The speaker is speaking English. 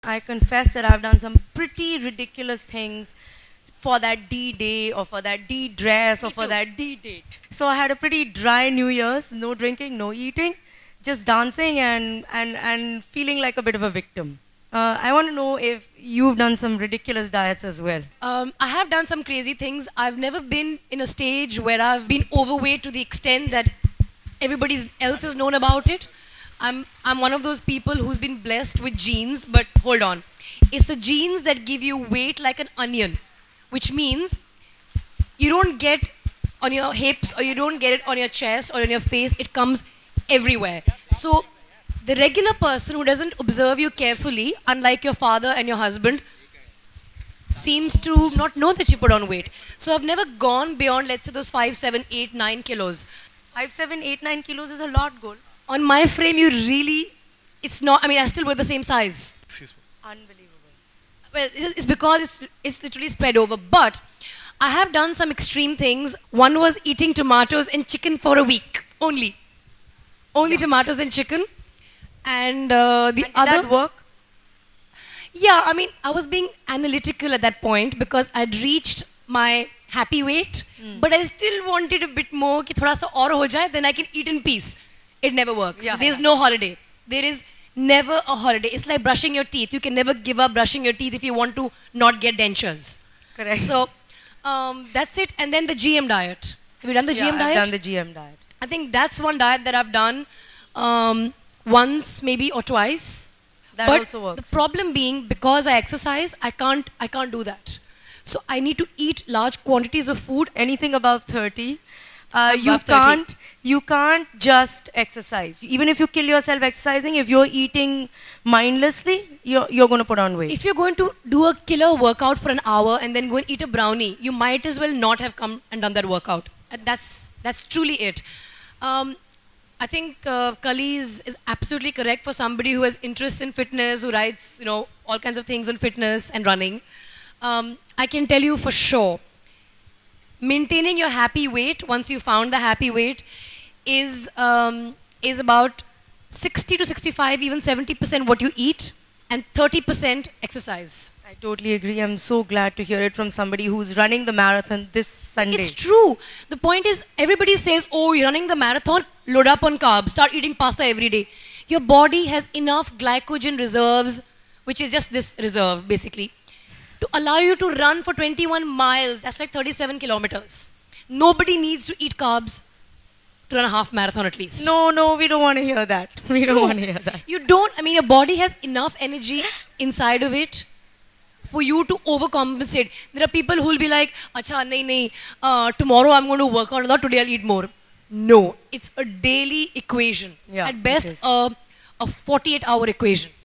I confess that I've done some pretty ridiculous things for that D-day or for that D-dress or for that D-date. So I had a pretty dry New Year's, no drinking, no eating, just dancing and feeling like a bit of a victim. I want to know if you've done some ridiculous diets as well. I have done some crazy things. I've never been in a stage where I've been overweight to the extent that everybody else has known about it. I'm one of those people who's been blessed with genes, but hold on. It's the genes that give you weight like an onion, which means you don't get on your hips or you don't get it on your chest or on your face. It comes everywhere. So the regular person who doesn't observe you carefully, unlike your father and your husband, seems to not know that you put on weight. So I've never gone beyond, let's say, those 5, 7, 8, 9 kilos. 5, 7, 8, 9 kilos is a lot, Gol. On my frame, you really, it's not, I mean, I still wear the same size. Excuse me. Unbelievable. Well, it's because it's literally spread over. But I have done some extreme things. One was eating tomatoes and chicken for a week, only. Only tomatoes and chicken. And did that work? Yeah, I mean, I was being analytical at that point because I'd reached my happy weight, but I still wanted a bit more, ki thoda sa aur ho jaye, then I can eat in peace. It never works. Yeah. There's no holiday. There is never a holiday. It's like brushing your teeth. You can never give up brushing your teeth if you want to not get dentures. Correct. So that's it. And then the GM diet. Have you done the GM diet? I've done the GM diet. I think that's one diet that I've done once maybe or twice. That also works. The problem being, because I exercise, I can't do that. So I need to eat large quantities of food. Anything above 30. You 30. can't just exercise. Even if you kill yourself exercising, if you're eating mindlessly, you're going to put on weight. If you're going to do a killer workout for an hour and then go and eat a brownie, you might as well not have come and done that workout. And that's truly it. I think Kali is absolutely correct for somebody who has interest in fitness, who writes, all kinds of things on fitness and running. I can tell you for sure, maintaining your happy weight, once you found the happy weight, is about 60 to 65, even 70% what you eat, and 30% exercise. I totally agree. I'm so glad to hear it from somebody who's running the marathon this Sunday. It's true. The point is, everybody says, oh, you're running the marathon, load up on carbs, start eating pasta every day. Your body has enough glycogen reserves, which is just this reserve, basically, to allow you to run for 21 miles. That's like 37 kilometers. Nobody needs to eat carbs to run a half marathon at least. No, we don't want to hear that. We don't want to hear that. You don't, I mean, your body has enough energy inside of it for you to overcompensate. There are people who will be like, acha, nahi, tomorrow I'm going to work out a lot, today I'll eat more. No, it's a daily equation. Yeah, at best, a 48-hour equation.